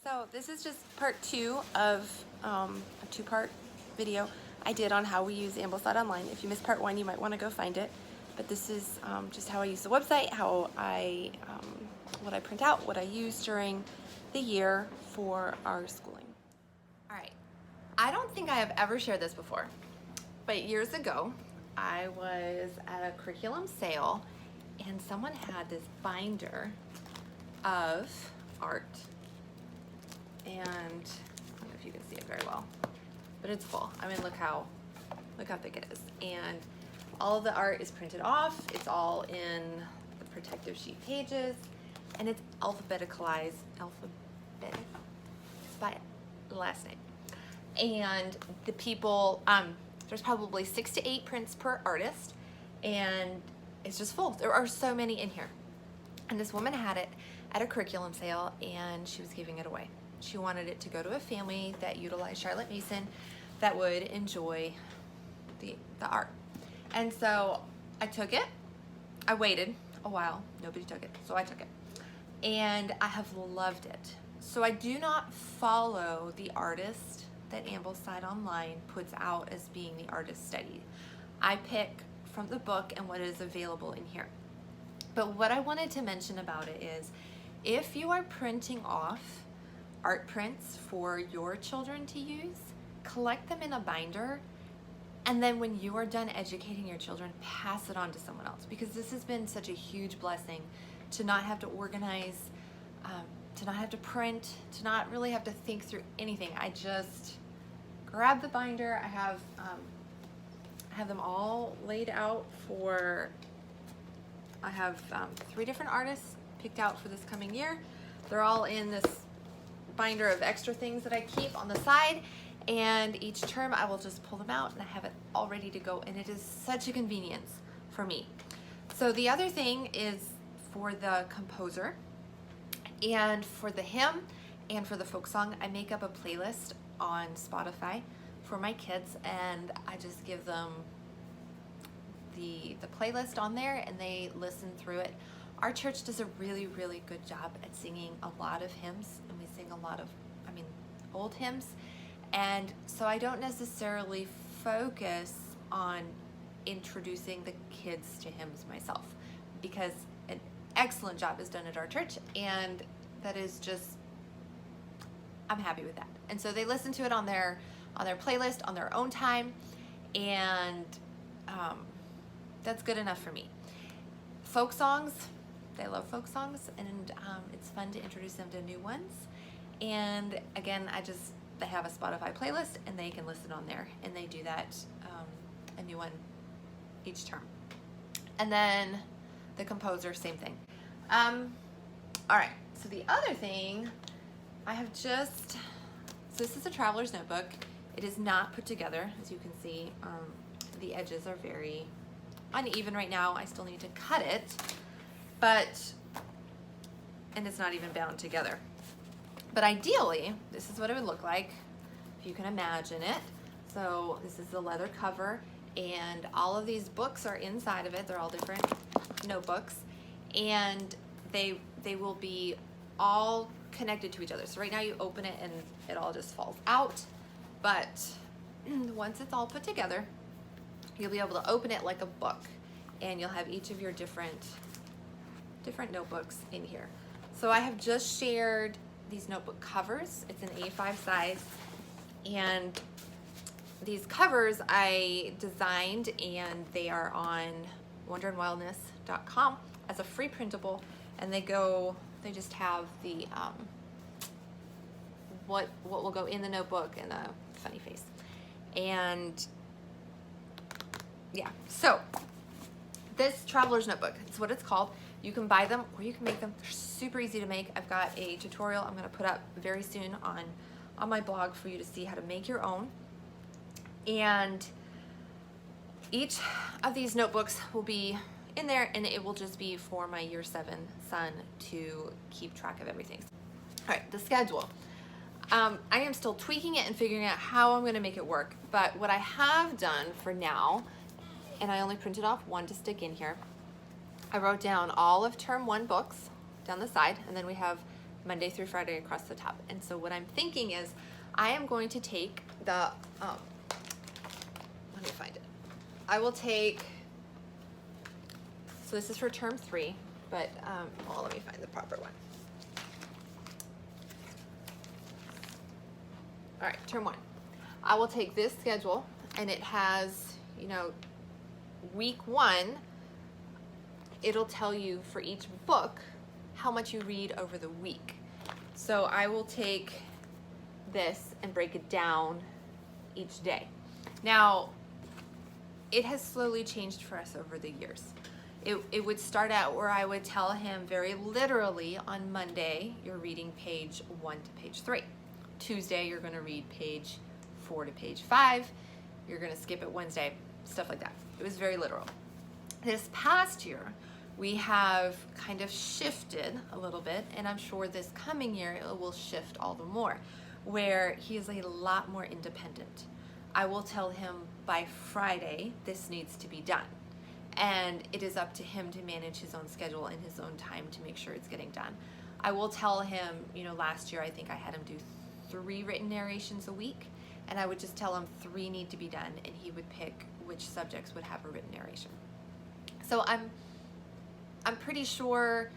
So this is just part 2 of a 2-part video I did on how we use Ambleside online. If you missed part 1, you might want to go find it. But this is just how I use the website, how I, what I print out, what I use during the year for our schooling. All right, I don't think I have ever shared this before, but years ago, I was at a curriculum sale and someone had this binder of art. And I don't know if you can see it very well, but it's full. I mean, look how thick it is. And all of the art is printed off. It's all in the protective sheet pages, and it's alphabeticalized. It's by last name. And the people, there's probably 6 to 8 prints per artist, and it's just full. There are so many in here. And this woman had it at a curriculum sale, and she was giving it away. She wanted it to go to a family that utilized Charlotte Mason that would enjoy the art. And so I took it. I waited a while. Nobody took it, so I took it. And I have loved it. So I do not follow the artist that Ambleside Online puts out as being the artist studied. I pick from the book and what is available in here. But what I wanted to mention about it is, if you are printing off art prints for your children to use, collect them in a binder, and then when you are done educating your children, pass it on to someone else, because this has been such a huge blessing to not have to organize, to not have to print, to not really have to think through anything. I just grab the binder. I have them all laid out for, I have 3 different artists picked out for this coming year. They're all in this binder of extra things that I keep on the side, and each term I will just pull them out and I have it all ready to go, and it is such a convenience for me. So the other thing is, for the composer and for the hymn and for the folk song, I make up a playlist on Spotify for my kids, and I just give them the playlist on there and they listen through it. Our church does a really, really good job at singing a lot of hymns, and we sing a lot of, old hymns. And so I don't necessarily focus on introducing the kids to hymns myself, because an excellent job is done at our church, and that is just, I'm happy with that. And so they listen to it on their playlist on their own time, and that's good enough for me. Folk songs, they love folk songs, and it's fun to introduce them to new ones. And again, they have a Spotify playlist and they can listen on there, and they do that, a new one each term. And then the composer, same thing. All right, so the other thing I have so this is a traveler's notebook. It is not put together, as you can see. The edges are very uneven right now. I still need to cut it, and it's not even bound together. But ideally, this is what it would look like, if you can imagine it. So this is the leather cover, and all of these books are inside of it. They're all different notebooks, and they will be all connected to each other. So right now you open it and it all just falls out. But once it's all put together, you'll be able to open it like a book, and you'll have each of your different notebooks in here. So I have just shared these notebook covers. It's an A5 size, and these covers I designed, and they are on wonderandwildness.com as a free printable, and they just have the what will go in the notebook and a funny face. And yeah, so this traveler's notebook, it's what it's called. You can buy them or you can make them. They're super easy to make. I've got a tutorial I'm going to put up very soon on my blog for you to see how to make your own. And each of these notebooks will be in there, and it will just be for my year 7 son to keep track of everything. All right, the schedule. I am still tweaking it and figuring out how I'm going to make it work. But what I have done for now, and I only printed off one to stick in here, I wrote down all of term 1 books down the side, and then we have Monday through Friday across the top. And so what I'm thinking is I am going to take the, let me find it. I will take, so this is for term 3, but, well, let me find the proper one. All right, term 1. I will take this schedule, and it has, you know, week 1, it'll tell you for each book how much you read over the week. So I will take this and break it down each day. Now, it has slowly changed for us over the years. It would start out where I would tell him very literally, on Monday, you're reading page 1 to page 3. Tuesday, you're gonna read page 4 to page 5. You're gonna skip it Wednesday, stuff like that. It was very literal. This past year, we have kind of shifted a little bit, and I'm sure this coming year it will shift all the more, where he is a lot more independent. I will tell him by Friday, this needs to be done. And it is up to him to manage his own schedule and his own time to make sure it's getting done. I will tell him, you know, last year I think I had him do 3 written narrations a week, and I would just tell him 3 need to be done, and he would pick which subjects would have a written narration. So I'm pretty sure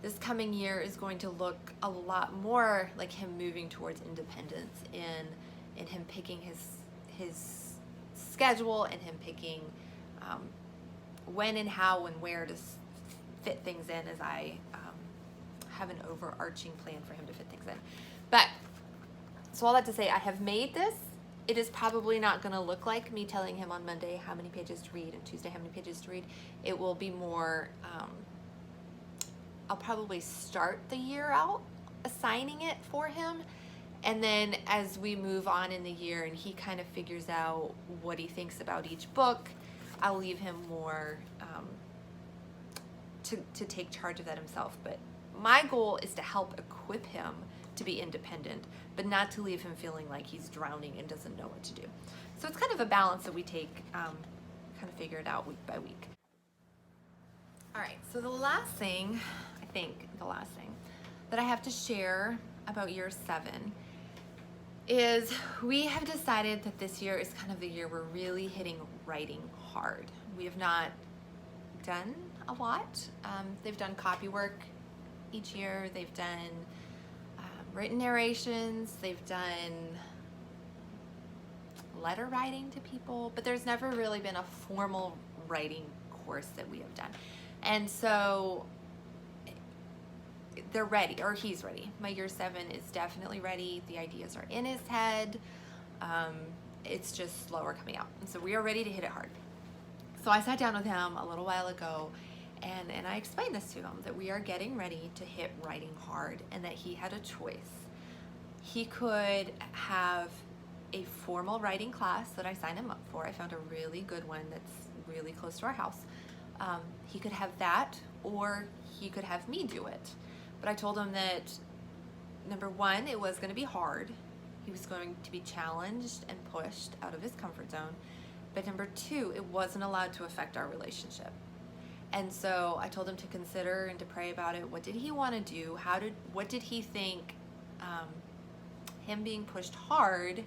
this coming year is going to look a lot more like him moving towards independence in him picking his schedule, and him picking when and how and where to fit things in, as I have an overarching plan for him to fit things in. But, so all that to say, I have made this. It is probably not going to look like me telling him on Monday how many pages to read and Tuesday how many pages to read. It will be more, I'll probably start the year out assigning it for him. And then as we move on in the year and he kind of figures out what he thinks about each book, I'll leave him more to take charge of that himself. But my goal is to help equip him to be independent, but not to leave him feeling like he's drowning and doesn't know what to do. So it's kind of a balance that we take, kind of figure it out week by week. All right, so the last thing, I think the last thing that I have to share about year 7 is we have decided that this year is kind of the year we're really hitting writing hard. We have not done a lot. They've done copy work each year. They've done written narrations. They've done letter writing to people, but there's never really been a formal writing course that we have done. And so they're ready, or he's ready. My year 7 is definitely ready. The ideas are in his head. It's just slower coming out. And so we are ready to hit it hard. So I sat down with him a little while ago, and I explained this to him, that we are getting ready to hit writing hard, and that he had a choice. He could have a formal writing class that I signed him up for. I found a really good one that's really close to our house. He could have that, or he could have me do it. But I told him that, number 1, it was going to be hard. He was going to be challenged and pushed out of his comfort zone. But number 2, it wasn't allowed to affect our relationship. And so I told him to consider and to pray about it. What did he want to do? What did he think him being pushed hard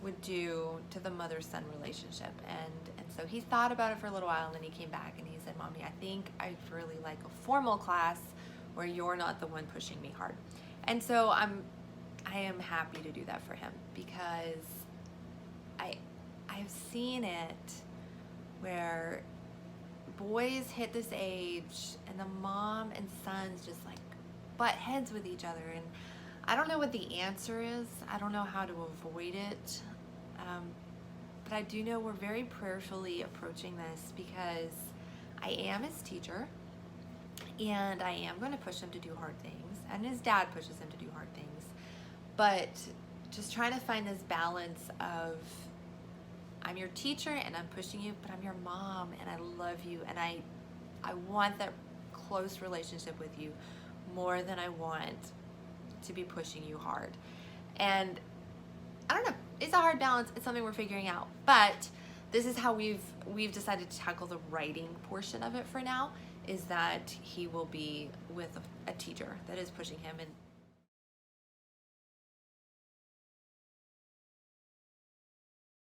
would do to the mother-son relationship? And so he thought about it for a little while, and then he came back and he said, Mommy, I think I'd really like a formal class where you're not the one pushing me hard. And so I am happy to do that for him, because I've seen it where boys hit this age and the mom and sons just like butt heads with each other, and I don't know what the answer is. I don't know how to avoid it, but I do know we're very prayerfully approaching this, because I am his teacher, and I am going to push him to do hard things, and his dad pushes him to do hard things, but just trying to find this balance of, I'm your teacher and I'm pushing you, but I'm your mom and I love you, and I want that close relationship with you more than I want to be pushing you hard. And I don't know, it's a hard balance. It's something we're figuring out, but this is how we've decided to tackle the writing portion of it for now, is that he will be with a teacher that is pushing him, and